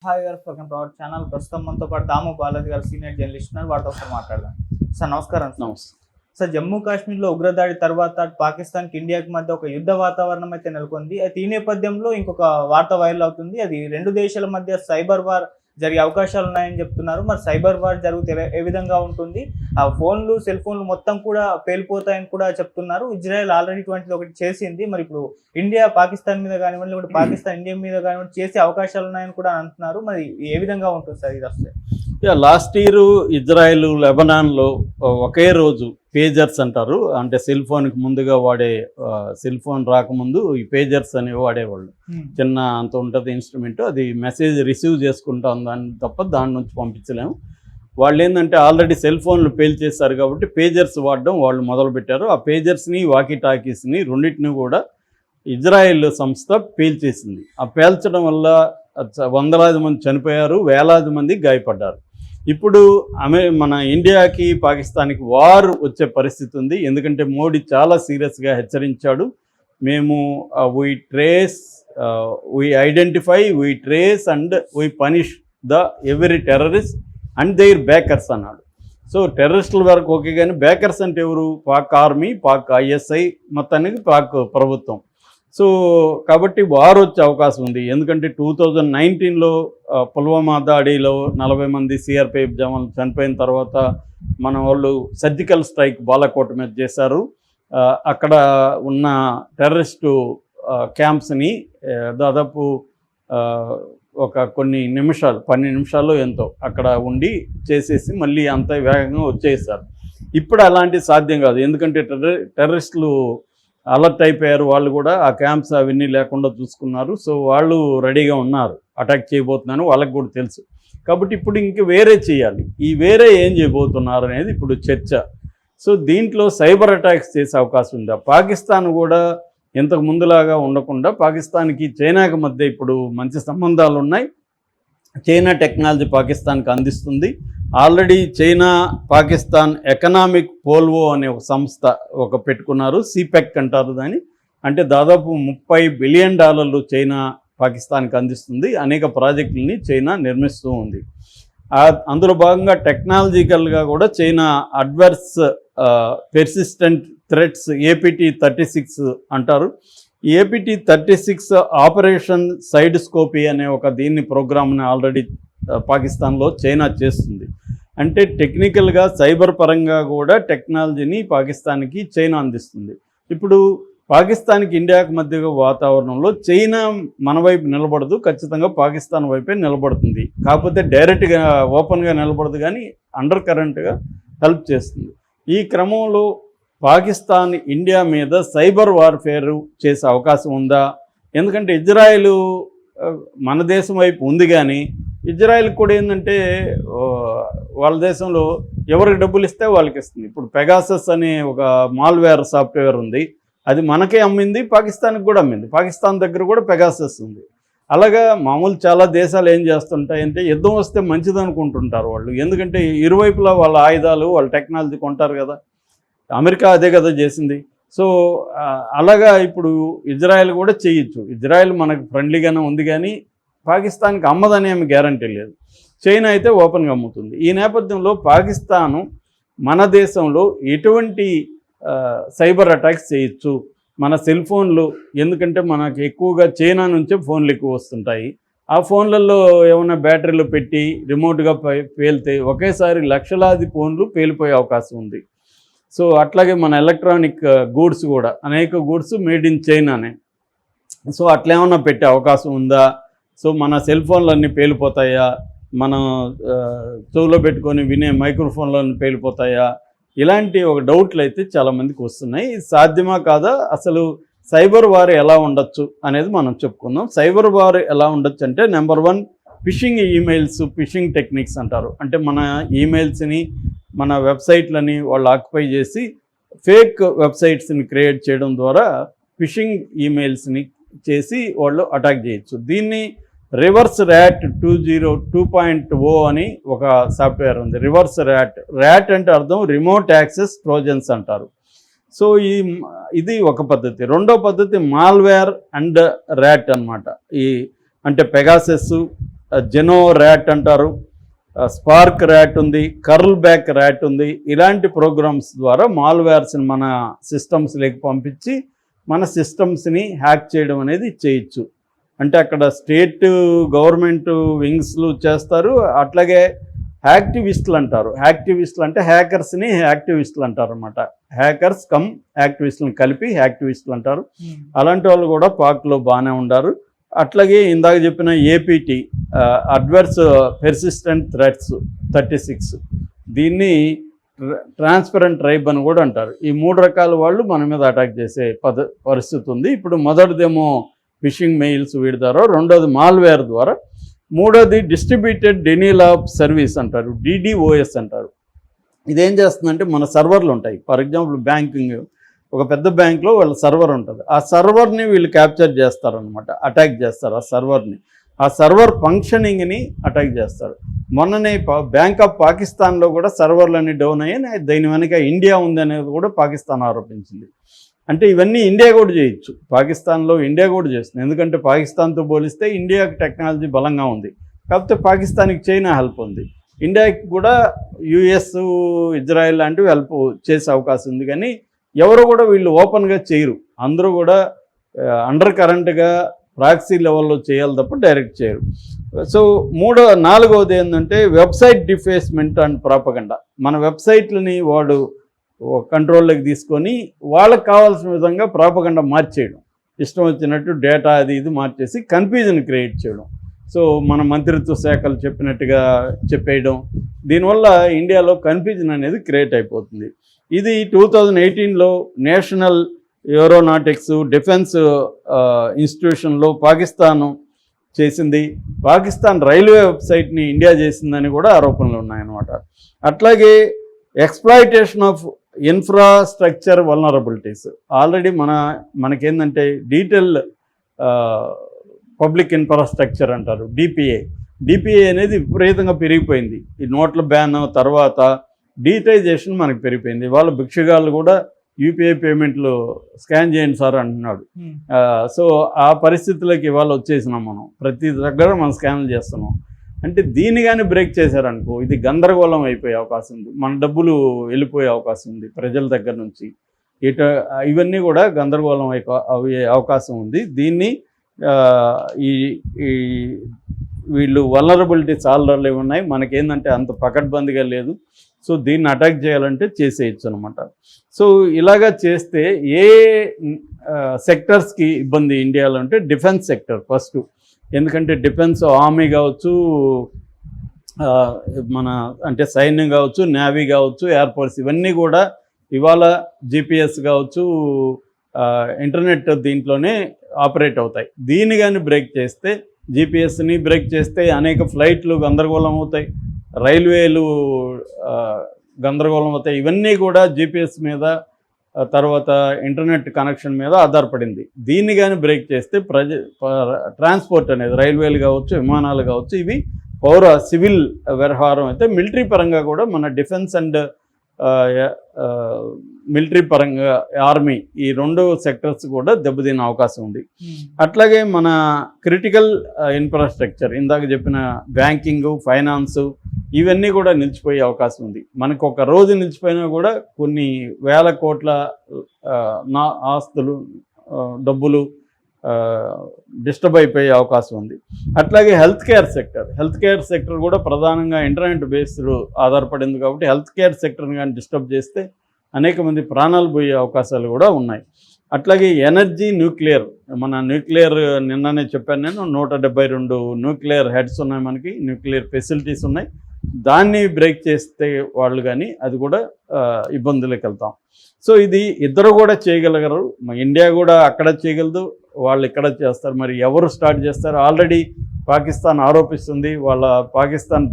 Hi గారు, welcome to our channel. ప్రస్తుతం మనతో పాటు దాము బాలాజీ గారు సీనియర్ జర్నలిస్ట్ ఉన్నారు. వాటితో ఒకసారి మాట్లాడదాం. సార్ నమస్కారం. నమస్తే సార్, జమ్మూ కాశ్మీర్లో ఉగ్రదాడి తర్వాత పాకిస్తాన్కి ఇండియాకి మధ్య ఒక యుద్ధ వాతావరణం అయితే నెలకొంది. అయితే ఈ నేపథ్యంలో ఇంకొక వార్త వైరల్ అవుతుంది. అది రెండు దేశాల మధ్య సైబర్ వార్ జరిగే అవకాశాలు ఉన్నాయని చెప్తున్నారు. మరి సైబర్ వార్ జరిగితే ఏ విధంగా ఉంటుంది? ఆ సెల్ ఫోన్లు మొత్తం కూడా పేలిపోతాయని కూడా చెప్తున్నారు. ఇజ్రాయెల్ ఆల్రెడీ ఒకటి చేసింది. మరి ఇప్పుడు ఇండియా పాకిస్తాన్ మీద కానివ్వండి, లేకపోతే పాకిస్తాన్ ఇండియా మీద కానివ్వండి చేసే అవకాశాలు ఉన్నాయని కూడా అంటున్నారు. మరి ఏ విధంగా ఉంటుంది సార్ ఇది వస్తే? లాస్ట్ ఇయర్ ఇజ్రాయెల్ లెబనాన్లో ఒకే రోజు పేజర్స్ అంటారు, అంటే సెల్ ఫోన్కి ముందుగా వాడే సెల్ ఫోన్ రాకముందు ఈ పేజర్స్ అనేవి వాడేవాళ్ళు. చిన్న అంత ఉంటుంది ఇన్స్ట్రుమెంట్, అది మెసేజ్ రిసీవ్ చేసుకుంటాం దాన్ని తప్ప దాని నుంచి పంపించలేము. వాళ్ళు ఏంటంటే ఆల్రెడీ సెల్ ఫోన్లు పేల్చేస్తారు కాబట్టి పేజర్స్ వాడడం వాళ్ళు మొదలుపెట్టారు. ఆ పేజర్స్ని వాకీ టాకీస్ని రెండింటిని కూడా ఇజ్రాయెల్ సంస్థ పేల్చేసింది. ఆ పేల్చడం వల్ల వందలాది మంది చనిపోయారు, వేలాది మంది గాయపడ్డారు. ఇప్పుడు మన ఇండియాకి పాకిస్తాన్కి వార్ వచ్చే పరిస్థితి ఉంది. ఎందుకంటే మోడీ చాలా సీరియస్గా హెచ్చరించాడు. మేము we identify, we trace and we punish the every terrorist and their backers అన్నాడు. సో టెర్రరిస్టుల వరకు ఓకే, కానీ బ్యాకర్స్ అంటే ఎవరు? పాక్ ఆర్మీ, పాక్ ఐఎస్ఐ, మొత్తానికి పాక్ ప్రభుత్వం. సో కాబట్టి వార్ వచ్చే అవకాశం ఉంది. ఎందుకంటే 2019లో పుల్వామా దాడిలో 40 మంది సిఆర్పిఎఫ్ జవాన్లు చనిపోయిన తర్వాత మన వాళ్ళు సర్జికల్ స్ట్రైక్ బాలాకోట మీద చేశారు. అక్కడ ఉన్న టెర్రరిస్టు క్యాంప్స్ని దాదాపు ఒక కొన్ని నిమిషాలు, 12 నిమిషాలు ఎంతో అక్కడ ఉండి చేసేసి మళ్ళీ అంత వేగంగా వచ్చేసారు. ఇప్పుడు అలాంటి సాధ్యం కాదు. ఎందుకంటే టెర్రరిస్టులు అలర్ట్ అయిపోయారు. వాళ్ళు కూడా ఆ క్యాంప్స్ అవన్నీ లేకుండా చూసుకున్నారు. సో వాళ్ళు రెడీగా ఉన్నారు, అటాక్ చేయబోతున్నాను వాళ్ళకి కూడా తెలుసు. కాబట్టి ఇప్పుడు ఇంక వేరే చేయాలి. ఈ వేరే ఏం చేయబోతున్నారు అనేది ఇప్పుడు చర్చ. సో దీంట్లో సైబర్ అటాక్స్ చేసే అవకాశం ఉందా? పాకిస్తాన్ కూడా ఇంతకు ముందులాగా ఉండకుండా పాకిస్తాన్కి చైనాకి మధ్య ఇప్పుడు మంచి సంబంధాలు ఉన్నాయి. చైనా టెక్నాలజీ పాకిస్తాన్కి అందిస్తుంది. ఆల్రెడీ చైనా పాకిస్తాన్ ఎకనామిక్ పోల్వో అనే ఒక సంస్థ పెట్టుకున్నారు, సిపెక్ అంటారు దాన్ని. అంటే దాదాపు $30 బిలియన్ చైనా పాకిస్తాన్కి అందిస్తుంది. అనేక ప్రాజెక్టులని చైనా నిర్మిస్తూ ఉంది. అందులో భాగంగా టెక్నాలజికల్గా కూడా China adverse persistent threats APT-36 అంటారు. ఈ APT-36 ఆపరేషన్ సైడ్ స్కోపీ అనే దీన్ని ప్రోగ్రామ్ని ఆల్రెడీ పాకిస్తాన్లో చైనా చేస్తుంది. అంటే టెక్నికల్గా సైబర్ పరంగా కూడా టెక్నాలజీని పాకిస్తాన్కి చైనా అందిస్తుంది. ఇప్పుడు పాకిస్తాన్కి ఇండియాకి మధ్య వాతావరణంలో చైనా మన వైపు నిలబడదు, ఖచ్చితంగా పాకిస్తాన్ వైపే నిలబడుతుంది. కాకపోతే డైరెక్ట్గా ఓపెన్గా నిలబడదు, కానీ అండర్ కరెంట్గా హెల్ప్ చేస్తుంది. ఈ క్రమంలో పాకిస్తాన్ ఇండియా మీద సైబర్ వార్ఫేర్ చేసే అవకాశం ఉందా? ఎందుకంటే ఇజ్రాయెల్ మన దేశం వైపు ఉంది, కానీ ఇజ్రాయెల్ కూడా ఏంటంటే వాళ్ళ దేశంలో ఎవరికి డబ్బులు ఇస్తే వాళ్ళకి ఇస్తుంది. ఇప్పుడు పెగాసస్ అనే ఒక మాల్వేర్ సాఫ్ట్వేర్ ఉంది, అది మనకే అమ్మింది, పాకిస్తాన్కి కూడా అమ్మింది. పాకిస్తాన్ దగ్గర కూడా పెగాసస్ ఉంది. అలాగా మామూలు చాలా దేశాలు ఏం చేస్తుంటాయంటే యుద్ధం వస్తే మంచిది అనుకుంటుంటారు వాళ్ళు. ఎందుకంటే ఇరువైపులా వాళ్ళ ఆయుధాలు, వాళ్ళ టెక్నాలజీ కొంటారు కదా. అమెరికా అదే కదా చేసింది. సో అలాగా ఇప్పుడు ఇజ్రాయెల్ కూడా చేయొచ్చు. ఇజ్రాయెల్ మనకు ఫ్రెండ్లీగానే ఉంది, కానీ పాకిస్తాన్కి అమ్మదనేమి గ్యారంటీ లేదు. చైనా అయితే ఓపెన్గా అమ్ముతుంది. ఈ నేపథ్యంలో పాకిస్తాను మన దేశంలో ఎటువంటి సైబర్ అటాక్స్ చేయొచ్చు? మన సెల్ ఫోన్లు, ఎందుకంటే మనకు ఎక్కువగా చైనా నుంచే ఫోన్లు ఎక్కువ వస్తుంటాయి. ఆ ఫోన్లలో ఏమైనా బ్యాటరీలు పెట్టి రిమోట్గా పేలితే ఒకేసారి లక్షలాది ఫోన్లు పేలిపోయే అవకాశం ఉంది. సో అట్లాగే మన ఎలక్ట్రానిక్ గూడ్స్ కూడా అనేక గూడ్స్ మేడ్ ఇన్ చైనానే. సో అట్లేమన్నా పెట్టే అవకాశం ఉందా? సో మన సెల్ ఫోన్లన్నీ పేలిపోతాయా? మనం చెవులో పెట్టుకొని వినే మైక్రోఫోన్లన్నీ పేలిపోతాయా? ఇలాంటి డౌట్లు అయితే చాలామందికి వస్తున్నాయి. ఇది సాధ్యమా కాదా? అసలు సైబర్ వార్ ఎలా ఉండొచ్చు అనేది మనం చెప్పుకుందాం. సైబర్ వార్ ఎలా ఉండొచ్చు అంటే, number 1 fishing emails, fishing techniques అంటారు. అంటే మన ఈమెయిల్స్ని, మన వెబ్సైట్లని వాళ్ళు ఆక్యుపై చేసి ఫేక్ వెబ్సైట్స్ని క్రియేట్ చేయడం ద్వారా ఫిషింగ్ ఈమెయిల్స్ని చేసి వాళ్ళు అటాక్ చేయొచ్చు. దీన్ని రివర్స్ ర్యాట్ 2.0 అని ఒక సాఫ్ట్వేర్ ఉంది. రివర్స్ ర్యాట్ అంటే అర్థం రిమోట్ యాక్సెస్ ట్రోజన్స్ అంటారు. సో ఇది ఒక పద్ధతి. రెండో పద్ధతి మాల్వేర్ అండ్ ర్యాట్ అనమాట. అంటే పెగాసెస్, జెనో ర్యాట్ అంటారు, స్పార్క్ ర్యాట్ ఉంది, కర్ల్ బ్యాక్ ర్యాట్ ఉంది. ఇలాంటి ప్రోగ్రామ్స్ ద్వారా మాల్వేర్స్ని మన సిస్టమ్స్లోకి పంపించి మన సిస్టమ్స్ని హ్యాక్ చేయడం అనేది చేయొచ్చు. అంటే అక్కడ స్టేట్ గవర్నమెంట్ వింగ్స్లు చేస్తారు. అట్లాగే యాక్టివిస్టులు అంటారు. యాక్టివిస్టులు అంటే హ్యాకర్స్ని యాక్టివిస్టులు అంటారు అనమాట. హ్యాకర్స్ కమ్ యాక్టివిస్టులను కలిపి యాక్టివిస్టులు అంటారు. అలాంటి వాళ్ళు కూడా పాక్లో బాగానే ఉండారు. అట్లాగే ఇందాక చెప్పిన ఏపీటీ అడ్వర్స్ పెర్సిస్టెంట్ థ్రెట్స్ 36, దీన్ని ట్రాన్స్పరెంట్ ట్రైబ్ అని కూడా అంటారు. ఈ 3 రకాల వాళ్ళు మన మీద అటాక్ చేసే పరిస్థితి ఉంది. ఇప్పుడు మొదటిదేమో ఫిషింగ్ మెయిల్స్ వీడి ద్వారా, రెండోది మాల్వేర్ ద్వారా, మూడోది డిస్ట్రిబ్యూటెడ్ డెనియల్ ఆఫ్ సర్వీస్ అంటారు, DDoS అంటారు. ఇదేం చేస్తుందంటే మన సర్వర్లు ఉంటాయి. ఫర్ ఎగ్జాంపుల్ బ్యాంకింగ్, ఒక పెద్ద బ్యాంక్లో వాళ్ళ సర్వర్ ఉంటుంది. ఆ సర్వర్ని వీళ్ళు క్యాప్చర్ చేస్తారనమాట, అటాక్ చేస్తారు ఆ సర్వర్ని. ఆ సర్వర్ ఫంక్షనింగ్ని అటాక్ చేస్తారు. మొన్ననే బ్యాంక్ ఆఫ్ పాకిస్తాన్లో కూడా సర్వర్లన్నీ డౌన్ అయ్యాయి. దీని వెనక ఇండియా ఉందనేది కూడా పాకిస్తాన్ ఆరోపించింది. అంటే ఇవన్నీ ఇండియా కూడా చేయొచ్చు. పాకిస్తాన్లో ఇండియా కూడా చేస్తుంది. ఎందుకంటే పాకిస్తాన్తో పోలిస్తే ఇండియాకి టెక్నాలజీ బలంగా ఉంది. కాకపోతే పాకిస్తాన్కి చైనా హెల్ప్ ఉంది. ఇండియాకి కూడా US, ఇజ్రాయెల్ లాంటివి హెల్ప్ చేసే అవకాశం ఉంది. కానీ ఎవరు కూడా వీళ్ళు ఓపెన్గా చేయరు. అందరూ కూడా అండర్ కరెంట్గా ప్రాక్సీ లెవెల్లో చేయాలి తప్ప డైరెక్ట్ చేయరు. సో నాలుగవది ఏంటంటే వెబ్సైట్ డిఫేస్మెంట్ అండ్ ప్రాపగండా. మన వెబ్సైట్లని వాడు కంట్రోల్లోకి తీసుకొని వాళ్ళకి కావాల్సిన విధంగా ప్రాపగండా మార్చేయడం, ఇష్టం వచ్చినట్టు డేటా అది ఇది మార్చేసి కన్ఫ్యూజన్ క్రియేట్ చేయడం. సో మన మంత్రిత్వ శాఖలు చెప్పినట్టుగా చెప్పేయడం, దీనివల్ల ఇండియాలో కన్ఫ్యూజన్ అనేది క్రియేట్ అయిపోతుంది. ఇది 2018లో నేషనల్ ఏరోనాటిక్స్ డిఫెన్స్ ఇన్స్టిట్యూషన్లో పాకిస్తాను చేసింది. పాకిస్తాన్ రైల్వే వెబ్సైట్ని ఇండియా చేసిందని కూడా ఆరోపణలు ఉన్నాయన్నమాట. అట్లాగే exploitation of infrastructure vulnerabilities. Already మనకేందంటే డీటెయిల్ పబ్లిక్ ఇన్ఫ్రాస్ట్రక్చర్ అంటారు, డిపిఏ అనేది విపరీతంగా పెరిగిపోయింది. ఈ నోట్ల బ్యాన్ తర్వాత డిజిటైజేషన్ మనకు పెరిగిపోయింది. వాళ్ళ భిక్షగాళ్ళు కూడా UPI పేమెంట్లు స్కాన్ చేయండి సార్ అంటున్నాడు. సో ఆ పరిస్థితులకి ఇవాళ వచ్చేసినాం. మనం ప్రతి దగ్గర మనం స్కాన్లు చేస్తున్నాం. అంటే దీన్ని కానీ బ్రేక్ చేశారనుకో ఇది గందరగోళం అయిపోయే అవకాశం ఉంది. మన డబ్బులు వెళ్ళిపోయే అవకాశం ఉంది ప్రజల దగ్గర నుంచి. ఇవన్నీ కూడా గందరగోళం అయ్యే అవకాశం ఉంది. దీన్ని ఈ వీళ్ళు వల్నరబిలిటీస్ ఆల్రెడీ ఉన్నాయి. మనకేందంటే అంత పకడ్బందీగా లేదు. సో దీన్ని అటాక్ చేయాలంటే చేసేయచ్చు అనమాట. సో ఇలాగా చేస్తే ఏ సెక్టర్స్కి ఇబ్బంది ఇండియాలో అంటే డిఫెన్స్ సెక్టర్ ఫస్ట్. ఎందుకంటే డిఫెన్స్ ఆర్మీ కావచ్చు, మన అంటే సైన్యం కావచ్చు, నేవీ కావచ్చు, ఎయిర్ ఫోర్స్, ఇవన్నీ కూడా ఇవాళ GPS కావచ్చు, ఇంటర్నెట్ దీంట్లోనే ఆపరేట్ అవుతాయి. దీన్ని కానీ బ్రేక్ చేస్తే, GPSని బ్రేక్ చేస్తే అనేక ఫ్లైట్లు గందరగోళం అవుతాయి, రైల్వేలు గందరగోళం అవుతాయి. ఇవన్నీ కూడా GPS మీద, తర్వాత ఇంటర్నెట్ కనెక్షన్ మీద ఆధారపడింది. దీన్ని కానీ బ్రేక్ చేస్తే ట్రాన్స్పోర్ట్ అనేది రైల్వేలు కావచ్చు, విమానాలు కావచ్చు, ఇవి సివిల్ వ్యవహారం అయితే మిలిటరీ పరంగా కూడా మన డిఫెన్స్ అండ్ మిలిటరీ పరంగా ఆర్మీ, ఈ 2 సెక్టర్స్ కూడా దెబ్బతినే అవకాశం ఉంది. అట్లాగే మన క్రిటికల్ ఇన్ఫ్రాస్ట్రక్చర్, ఇందాక చెప్పిన బ్యాంకింగ్, ఫైనాన్స్, ఇవన్నీ కూడా నిలిచిపోయే అవకాశం ఉంది. మనకు ఒక రోజు నిలిచిపోయినా కూడా కొన్ని వేల కోట్ల ఆస్తులు, డబ్బులు డిస్టర్బ్ అయిపోయే అవకాశం ఉంది. అట్లాగే హెల్త్ కేర్ సెక్టర్ కూడా ప్రధానంగా ఇంటర్నెట్ బేస్డ్ ఆధారపడింది. కాబట్టి హెల్త్ కేర్ సెక్టర్ని కానీ డిస్టర్బ్ చేస్తే అనేక మంది ప్రాణాలు పోయే అవకాశాలు కూడా ఉన్నాయి. అట్లాగే ఎనర్జీ, న్యూక్లియర్, మన న్యూక్లియర్ నిన్ననే చెప్పాను నేను, 172 న్యూక్లియర్ హెడ్స్ ఉన్నాయి, మనకి న్యూక్లియర్ ఫెసిలిటీస్ ఉన్నాయి. దాన్ని బ్రేక్ చేస్తే వాళ్ళు కానీ అది కూడా ఇబ్బందులకు వెళ్తాం. సో ఇది ఇద్దరు కూడా చేయగలగరు. ఇండియా కూడా అక్కడ చేయగలదు, వాళ్ళు ఇక్కడ చేస్తారు. మరి ఎవరు స్టార్ట్ చేస్తారు? ఆల్రెడీ పాకిస్తాన్ ఆరోపిస్తుంది, వాళ్ళ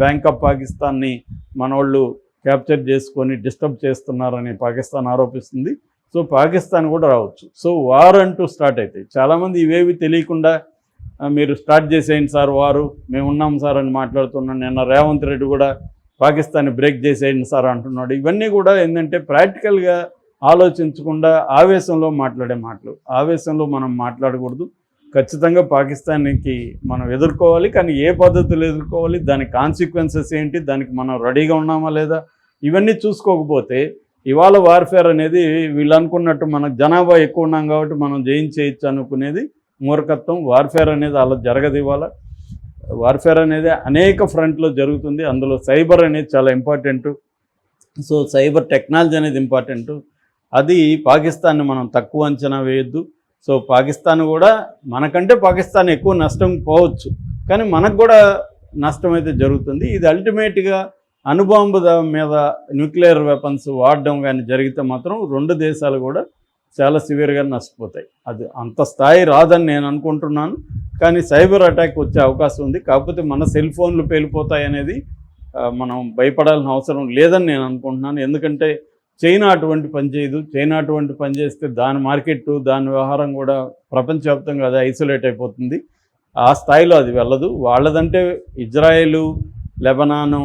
బ్యాంక్ ఆఫ్ పాకిస్తాన్ని మన వాళ్ళు క్యాప్చర్ చేసుకొని డిస్టర్బ్ చేస్తున్నారని పాకిస్తాన్ ఆరోపిస్తుంది. సో పాకిస్తాన్ కూడా రావచ్చు. సో వార్ అంటూ స్టార్ట్ అవుతాయి. చాలామంది ఇవేవి తెలియకుండా మీరు స్టార్ట్ చేసేయండి సార్ వారు, మేము ఉన్నాం సార్ అని మాట్లాడుతున్నాను. నిన్న రేవంత్ రెడ్డి కూడా పాకిస్తాన్ని బ్రేక్ చేసేయండి సార్ అంటున్నాడు. ఇవన్నీ కూడా ఏంటంటే ప్రాక్టికల్గా ఆలోచించకుండా ఆవేశంలో మాట్లాడే మాటలు. ఆవేశంలో మనం మాట్లాడకూడదు. ఖచ్చితంగా పాకిస్తాన్కి మనం ఎదుర్కోవాలి. కానీ ఏ పద్ధతులు ఎదుర్కోవాలి, దాని కాన్సిక్వెన్సెస్ ఏంటి, దానికి మనం రెడీగా ఉన్నామా లేదా, ఇవన్నీ చూసుకోకపోతే ఇవాళ వార్ఫేర్ అనేది వీళ్ళు అనుకున్నట్టు మనకు జనాభా ఎక్కువ ఉన్నాం కాబట్టి మనం జయించేయచ్చు అనుకునేది మూర్ఖత్వం. వార్ఫేర్ అనేది అలా జరగదు. ఇవాళ వార్ఫేర్ అనేది అనేక ఫ్రంట్లో జరుగుతుంది. అందులో సైబర్ అనేది చాలా ఇంపార్టెంటు. సో సైబర్ టెక్నాలజీ అనేది ఇంపార్టెంటు. అది పాకిస్తాన్ని మనం తక్కువ అంచనా వేయొద్దు. సో పాకిస్తాన్ కూడా మనకంటే పాకిస్తాన్ ఎక్కువ నష్టం పోవచ్చు, కానీ మనకు కూడా నష్టం అయితే జరుగుతుంది. ఇది అల్టిమేట్గా అణుబాంబు మీద న్యూక్లియర్ వెపన్స్ వాడడం కానీ జరిగితే మాత్రం రెండు దేశాలు కూడా చాలా సివియర్గా నష్టపోతాయి. అది అంత స్థాయి రాదని నేను అనుకుంటున్నాను, కానీ సైబర్ అటాక్ వచ్చే అవకాశం ఉంది. కాకపోతే మన సెల్ ఫోన్లు పేలిపోతాయి అనేది మనం భయపడాల్సిన అవసరం లేదని నేను అనుకుంటున్నాను. ఎందుకంటే చైనా అటువంటి పని చేయదు. చైనా అటువంటి పని చేస్తే దాని మార్కెట్, దాని వ్యవహారం కూడా ప్రపంచవ్యాప్తంగా అది ఐసోలేట్ అయిపోతుంది. ఆ స్థాయిలో అది వెళ్ళదు. వాళ్ళదంటే ఇజ్రాయేలు, లెబనాను,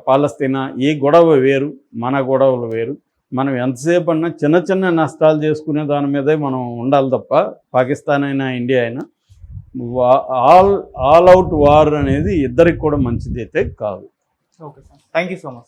పాలస్తీనా ఈ గొడవ వేరు, మన గొడవలు వేరు. మనం ఎంతసేపు అన్నా చిన్న చిన్న నష్టాలు చేసుకునే దాని మీదే మనం ఉండాలి తప్ప, పాకిస్తాన్ అయినా ఇండియా అయినా ఆల్ అవుట్ వార్ అనేది ఇద్దరికి కూడా మంచిది అయితే కాదు. Okay sir, thank you so much.